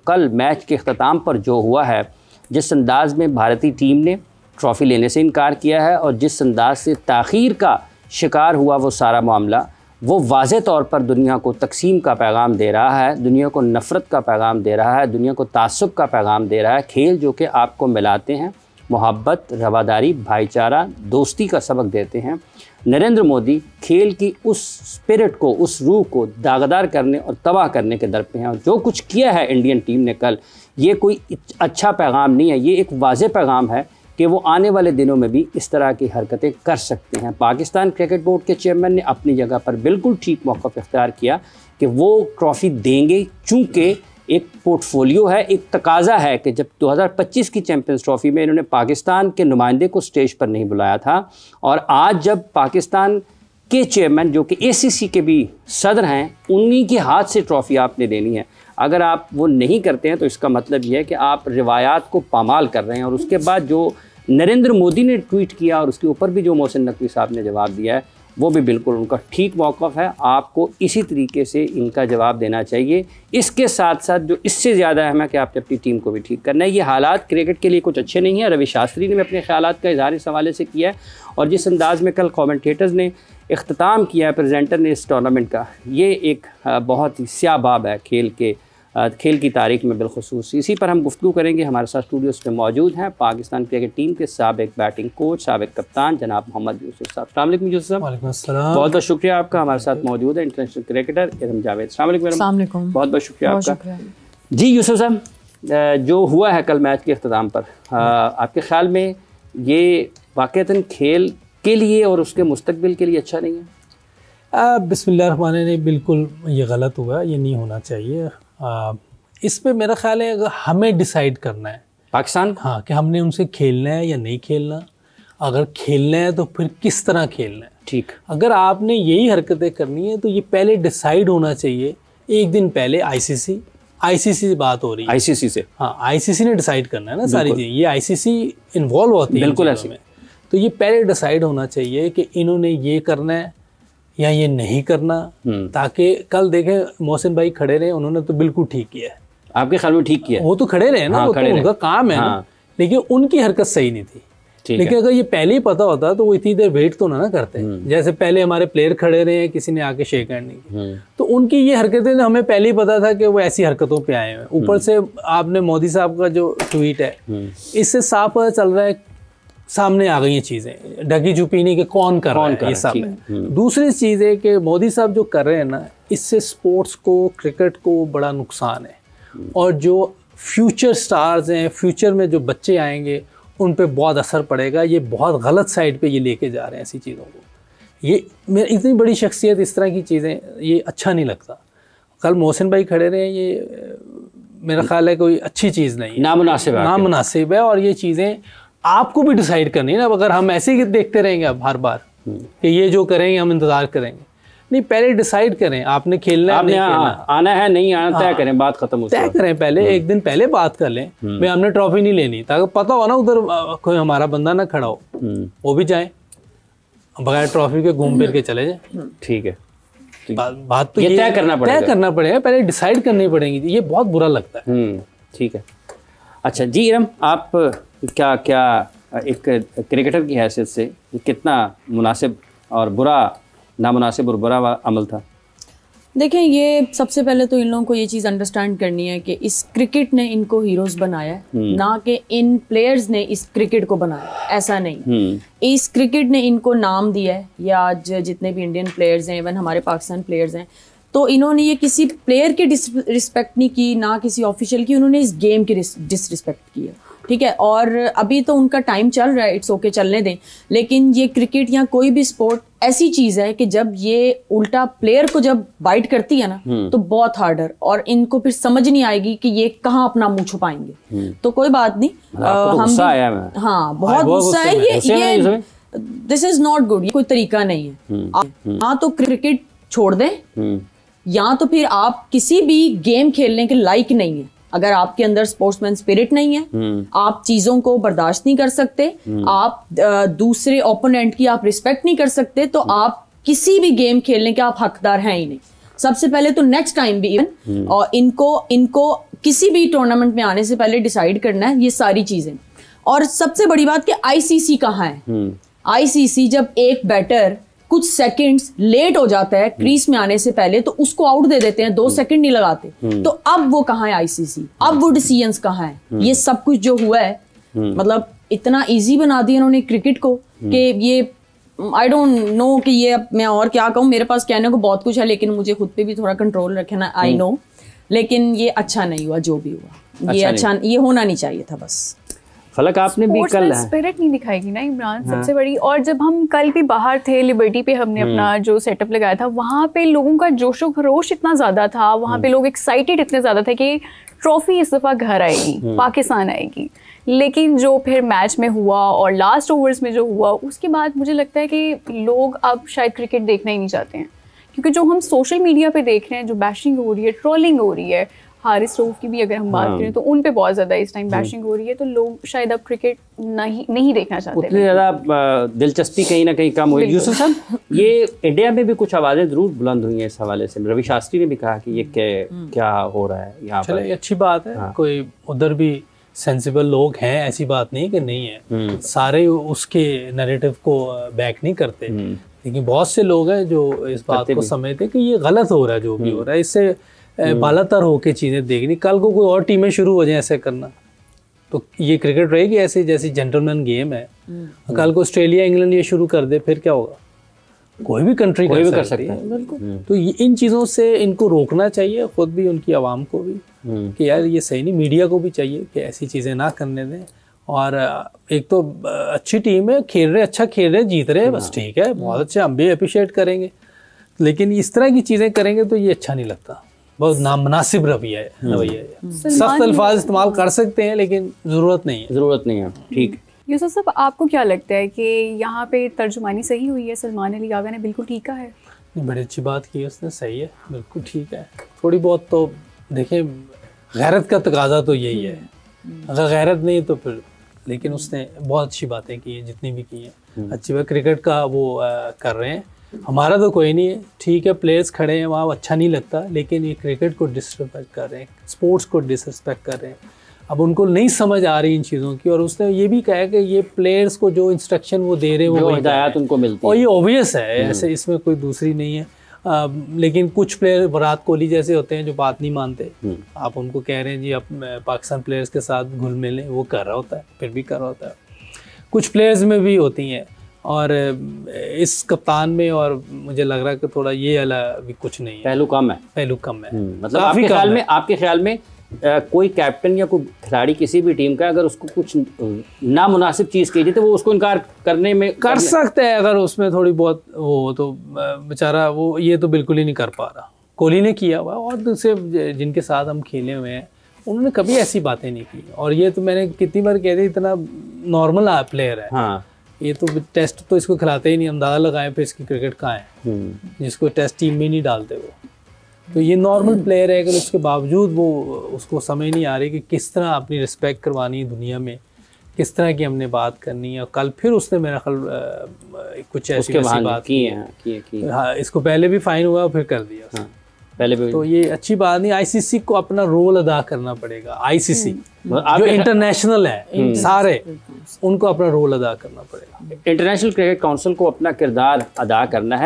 कल मैच के अख्ताम पर जो हुआ है, जिस अंदाज़ में भारतीय टीम ने ट्रॉफ़ी लेने से इनकार किया है और जिस अंदाज़ से ताख़ीर का शिकार हुआ वो सारा मामला, वो वाज़े तौर पर दुनिया को तकसीम का पैगाम दे रहा है, दुनिया को नफ़रत का पैगाम दे रहा है, दुनिया को तासुब का पैगाम दे रहा है। खेल जो कि आपको मिलाते हैं, मोहब्बत, रवादारी, भाईचारा, दोस्ती का सबक देते हैं। नरेंद्र मोदी खेल की उस स्पिरिट को, उस रूह को दागदार करने और तबाह करने के दर पे हैं। और जो कुछ किया है इंडियन टीम ने कल, ये कोई अच्छा पैगाम नहीं है, ये एक वाज़े पैगाम है कि वो आने वाले दिनों में भी इस तरह की हरकतें कर सकते हैं। पाकिस्तान क्रिकेट बोर्ड के चेयरमैन ने अपनी जगह पर बिल्कुल ठीक मौक़िफ़ इख्तियार किया कि वो ट्रॉफ़ी देंगे, चूँकि एक पोर्टफोलियो है, एक तकाज़ा है कि जब 2025 की चैम्पियंस ट्रॉफ़ी में इन्होंने पाकिस्तान के नुमाइंदे को स्टेज पर नहीं बुलाया था, और आज जब पाकिस्तान के चेयरमैन जो कि ACC के भी सदर हैं, उन्हीं के हाथ से ट्रॉफ़ी आपने लेनी है। अगर आप वो नहीं करते हैं तो इसका मतलब ये है कि आप रिवायात को पामाल कर रहे हैं। और उसके बाद जो नरेंद्र मोदी ने ट्वीट किया और उसके ऊपर भी जो मोहसिन नकवी साहब ने जवाब दिया है, वो भी बिल्कुल उनका ठीक मौक़िफ़ है। आपको इसी तरीके से इनका जवाब देना चाहिए। इसके साथ साथ जो इससे ज़्यादा अहम है कि आपने अपनी टीम को भी ठीक करना है। ये हालात क्रिकेट के लिए कुछ अच्छे नहीं हैं। रवि शास्त्री ने भी अपने ख़यालात का इज़हार इस हवाले से किया है, और जिस अंदाज़ में कल कमेंटेटर्स ने इख्तिताम किया है प्रेजेंटर ने इस टूर्नामेंट का, ये एक बहुत ही स्याह बाब है खेल की तारीख में बिलखुसूस। इसी पर हम गुफ्तगू करेंगे। हमारे साथ स्टूडियोज़ में मौजूद हैं पाकिस्तान क्रिकेट टीम के साबिक बैटिंग कोच, साबिक कप्तान जनाब मोहम्मद यूसुफ साहब। अस्सलाम वालेकुम यूसुफ साहब। वालेकुम अस्सलाम। बहुत बहुत शुक्रिया आपका। हमारे साथ मौजूद है इंटरनेशनल क्रिकेटर इरम जावेद। अस्सलाम वालेकुम। बहुत बहुत शुक्रिया आपका। जी यूसुफ साहब, जो हुआ है कल मैच के अख्ताम पर, आपके ख्याल में ये वाक़तन खेल के लिए और उसके मुस्तकबिल के लिए अच्छा नहीं है? बिस्मिल्लाहिर्रहमानिर्रहीम, बिल्कुल ये गलत हुआ, ये नहीं होना चाहिए। इस पे मेरा ख्याल है अगर हमें डिसाइड करना है पाकिस्तान, हाँ, कि हमने उनसे खेलना है या नहीं खेलना। अगर खेलना है तो फिर किस तरह खेलना है। ठीक, अगर आपने यही हरकतें करनी है तो ये पहले डिसाइड होना चाहिए। एक दिन पहले आईसीसी से बात हो रही है, आईसीसी से, हाँ, आईसीसी ने डिसाइड करना है ना सारी चीज़ें। ये आईसीसी इन्वॉल्व होती है बिल्कुल ऐसे में। तो ये पहले डिसाइड होना चाहिए कि इन्होंने ये करना है या ये नहीं करना, ताकि कल देखें मोहसिन भाई खड़े रहे, उन्होंने तो बिल्कुल ठीक किया है। आपके ख्याल में ठीक किया? वो तो खड़े रहे ना, हाँ, वो तो उनका काम है ना, लेकिन उनकी हरकत सही नहीं थी। लेकिन अगर ये पहले ही पता होता तो वो इतनी देर वेट तो ना करते। जैसे पहले हमारे प्लेयर खड़े रहे हैं, किसी ने आके शेक हैंड नहीं की, तो उनकी ये हरकतें हमें पहले ही पता था कि वो ऐसी हरकतों पे आए हैं। ऊपर से आपने मोदी साहब का जो ट्वीट है, इससे साफ पता चल रहा है, सामने आ गई हैं चीज़ें, ढकी छुपी नहीं कि कौन कर रहा है ये सब है। दूसरी चीज़ है कि मोदी साहब जो कर रहे हैं ना, इससे स्पोर्ट्स को, क्रिकेट को बड़ा नुकसान है। और जो फ्यूचर स्टार्स हैं, फ्यूचर में जो बच्चे आएंगे, उन पे बहुत असर पड़ेगा। ये बहुत गलत साइड पे ये लेके जा रहे हैं ऐसी चीज़ों को। ये मेरी इतनी बड़ी शख्सियत, इस तरह की चीज़ें, ये अच्छा नहीं लगता। कल मोहसिन भाई खड़े रहे, ये मेरा ख्याल है कोई अच्छी चीज़ नहीं है, नामुनासिब है। और ये चीज़ें आपको भी डिसाइड करनी है ना। अगर हम ऐसे ही देखते रहेंगे अब हर बार कि ये जो करेंगे हम इंतज़ार करेंगे, नहीं, पहले डिसाइड करें आपने खेलना है, आना है नहीं आना, तय करें, बात खत्म हो, तय करें पहले। एक दिन पहले बात कर लें, भाई हमने ट्रॉफी नहीं लेनी, ताकि पता हो ना उधर कोई हमारा बंदा ना खड़ा हो, वो भी जाए बगैर ट्रॉफी के, घूम फिर के चले जाए। ठीक है, बात तो ये तय करना पड़ेगा, पहले डिसाइड करनी पड़ेगी। ये बहुत बुरा लगता है। ठीक है। अच्छा जी इरम, आप क्या एक क्रिकेटर की हैसियत से कितना मुनासिब और बुरा, नामुनासिब और बुरा अमल था? देखें, ये सबसे पहले तो इन लोगों को ये चीज़ अंडरस्टैंड करनी है कि इस क्रिकेट ने इनको हीरोज़ बनाया है, ना कि इन प्लेयर्स ने इस क्रिकेट को बनाया। ऐसा नहीं, इस क्रिकेट ने इनको नाम दिया है। ये आज जितने भी इंडियन प्लेयर्स हैं, इवन हमारे पाकिस्तान प्लेयर्स हैं, तो इन्होंने ये किसी प्लेयर की डिसरिस्पेक्ट नहीं की, ना किसी ऑफिशियल की, उन्होंने इस गेम की डिसरिस्पेक्ट की है। ठीक है, और अभी तो उनका टाइम चल रहा है, इट्स ओके, चलने दें। लेकिन ये क्रिकेट या कोई भी स्पोर्ट ऐसी चीज़ है कि जब ये उल्टा प्लेयर को जब बाइट करती है ना, तो बहुत हार्डर, और इनको फिर समझ नहीं आएगी कि ये कहाँ अपना मुंह छुपाएंगे। तो कोई बात नहीं, हम हाँ, बहुत गुस्सा है ये दिस इज नॉट गुड, ये कोई तरीका नहीं है। हाँ, तो क्रिकेट छोड़ दें, या तो फिर आप किसी भी गेम खेलने के लायक नहीं है। अगर आपके अंदर स्पोर्ट्समैन स्पिरिट नहीं है, आप चीजों को बर्दाश्त नहीं कर सकते, आप दूसरे ओपोनेंट की आप रिस्पेक्ट नहीं कर सकते, तो आप किसी भी गेम खेलने के आप हकदार हैं ही नहीं। सबसे पहले तो नेक्स्ट टाइम भी इवन और इनको किसी भी टूर्नामेंट में आने से पहले डिसाइड करना है ये सारी चीजें। और सबसे बड़ी बात कि आईसीसी कहाँ है। आईसीसी जब एक बैटर कुछ सेकंड्स लेट हो जाता है क्रीज में आने से पहले तो उसको आउट दे देते हैं, 2 सेकंड नहीं लगाते। तो अब वो कहाँ है आईसीसी, अब वो डिसीजंस कहाँ है। ये सब कुछ जो हुआ है मतलब इतना इजी बना दिया उन्होंने क्रिकेट को कि ये आई डोंट नो कि ये अब मैं और क्या कहूँ, मेरे पास कहने को बहुत कुछ है लेकिन मुझे खुद पे भी थोड़ा कंट्रोल रखना आई नो। लेकिन ये अच्छा नहीं हुआ जो भी हुआ, ये अच्छा ये होना नहीं चाहिए था। बस फलक आपने भी कल स्पिरिट नहीं दिखाएगी ना इमरान, सबसे बड़ी। और जब हम कल भी बाहर थे लिबर्टी पे, हमने अपना जो सेटअप लगाया था, वहाँ पे लोगों का जोशो खरोश इतना ज्यादा था, वहाँ पे लोग एक्साइटेड इतने ज्यादा थे कि ट्रॉफी इस दफा घर आएगी, पाकिस्तान आएगी। लेकिन जो फिर मैच में हुआ और लास्ट ओवर्स में जो हुआ, उसके बाद मुझे लगता है कि लोग अब शायद क्रिकेट देखना ही नहीं चाहते हैं, क्योंकि जो हम सोशल मीडिया पे देख रहे हैं, जो बैशिंग हो रही है, ट्रोलिंग हो रही है, हारिस रऊफ की भी अगर हम बात करें तो उन पे बहुत ज़्यादा इस टाइम बैशिंग हो रही है, तो लोग शायद अब क्रिकेट नहीं देखना चाहते, उतनी ज़्यादा दिलचस्पी कहीं ना कहीं कम हुई। यूसुफ साहब, ये इंडिया में भी कुछ आवाज़ें ज़रूर बुलंद हुई हैं इस हवाले से। रवि शास्त्री ने भी कहा कि ये क्या हो रहा है यहाँ पर। अच्छी बात है, कोई उधर भी सेंसिबल लोग हैं, ऐसी बात नहीं कि नहीं है, सारे उसके नैरेटिव को बैक नहीं करते, लेकिन बहुत से लोग हैं जो इस बात को समझते कि ये गलत हो रहा है जो भी हो रहा है, इससे बालातर होके चीज़ें देखनी। कल को कोई और टीमें शुरू हो जाए ऐसे करना, तो ये क्रिकेट रहेगी ऐसे जैसी जेंटलमैन गेम है। कल को ऑस्ट्रेलिया इंग्लैंड ये शुरू कर दे, फिर क्या होगा? कोई भी कंट्री कर सकती है। तो इन चीज़ों से इनको रोकना चाहिए, खुद भी, उनकी आवाम को भी, कि यार ये सही नहीं। मीडिया को भी चाहिए कि ऐसी चीज़ें ना करने दें। और एक तो अच्छी टीम है, खेल रहे, अच्छा खेल रहे, जीत रहे, बस ठीक है, बहुत अच्छे, हम भी अप्रिशिएट करेंगे। लेकिन इस तरह की चीज़ें करेंगे तो ये अच्छा नहीं लगता, बहुत नामुनासिब रवैया है। सख्त अल्फाज इस्तेमाल कर सकते हैं लेकिन ज़रूरत नहीं है। ठीक। यूसुफ साहब, आपको क्या लगता है कि यहाँ पे तर्जुमानी सही हुई है? सलमान अली आगा ने बिल्कुल ठीक कहा है? बड़ी अच्छी बात की उसने, सही है, बिल्कुल ठीक है। थोड़ी बहुत तो देखें, गैरत का तकाजा तो यही है, अगर गैरत नहीं तो फिर, लेकिन उसने बहुत अच्छी बातें की हैं, जितनी भी की हैं अच्छी बात। क्रिकेट का वो कर रहे हैं, हमारा तो कोई नहीं है, ठीक है, प्लेयर्स खड़े हैं वहाँ, अच्छा नहीं लगता, लेकिन ये क्रिकेट को डिसरिस्पेक्ट कर रहे हैं, स्पोर्ट्स को डिसरिस्पेक्ट कर रहे हैं। अब उनको नहीं समझ आ रही इन चीज़ों की, और उसने ये भी कहा कि ये प्लेयर्स को जो इंस्ट्रक्शन वो दे रहे हैं वो हिदायत उनको मिलती है, और ये ऑब्वियस है, ऐसे इसमें कोई दूसरी नहीं है। लेकिन कुछ प्लेयर विराट कोहली जैसे होते हैं जो बात नहीं मानते, आप उनको कह रहे हैं जी आप पाकिस्तान प्लेयर्स के साथ घुल मिलें, वो कर रहा होता है, फिर भी कर रहा होता है। कुछ प्लेयर्स में भी होती हैं, और इस कप्तान में, और मुझे लग रहा है कि थोड़ा ये वाला भी कुछ नहीं है, पहलू कम है। मतलब आपके ख्याल में कोई कैप्टन या कोई खिलाड़ी किसी भी टीम का अगर उसको कुछ नामुनासिब चीज़ की जाए तो वो उसको इनकार करने में कर सकता है, अगर उसमें थोड़ी बहुत वो तो बेचारा वो ये तो बिल्कुल ही नहीं कर पा रहा। कोहली ने किया हुआ, और दूसरे जिनके साथ हम खेले हुए हैं उन्होंने कभी ऐसी बातें नहीं की। और ये तो मैंने कितनी बार कह दी, इतना नॉर्मल प्लेयर है। हाँ, ये तो टेस्ट तो इसको खिलाते ही नहीं, अंदाजा लगाएं फिर इसकी क्रिकेट कहाँ है, जिसको टेस्ट टीम में नहीं डालते वो। तो ये नॉर्मल प्लेयर है, अगर उसके बावजूद वो उसको समझ नहीं आ रही कि किस तरह अपनी रिस्पेक्ट करवानी है दुनिया में, किस तरह की हमने बात करनी है। और कल फिर उसने मेरा ख्याल कुछ ऐसी बात की है। हाँ, इसको पहले भी फाइन हुआ, फिर कर दिया। हाँ, पहले भी। तो ये अच्छी बात नहीं, आईसीसी को अपना रोल अदा करना पड़ेगा। आईसीसी जो इंटरनेशनल है सारे, उनको अपना रोल अदा करना पड़ेगा। इंटरनेशनल क्रिकेट काउंसिल को अपना किरदार अदा करना है।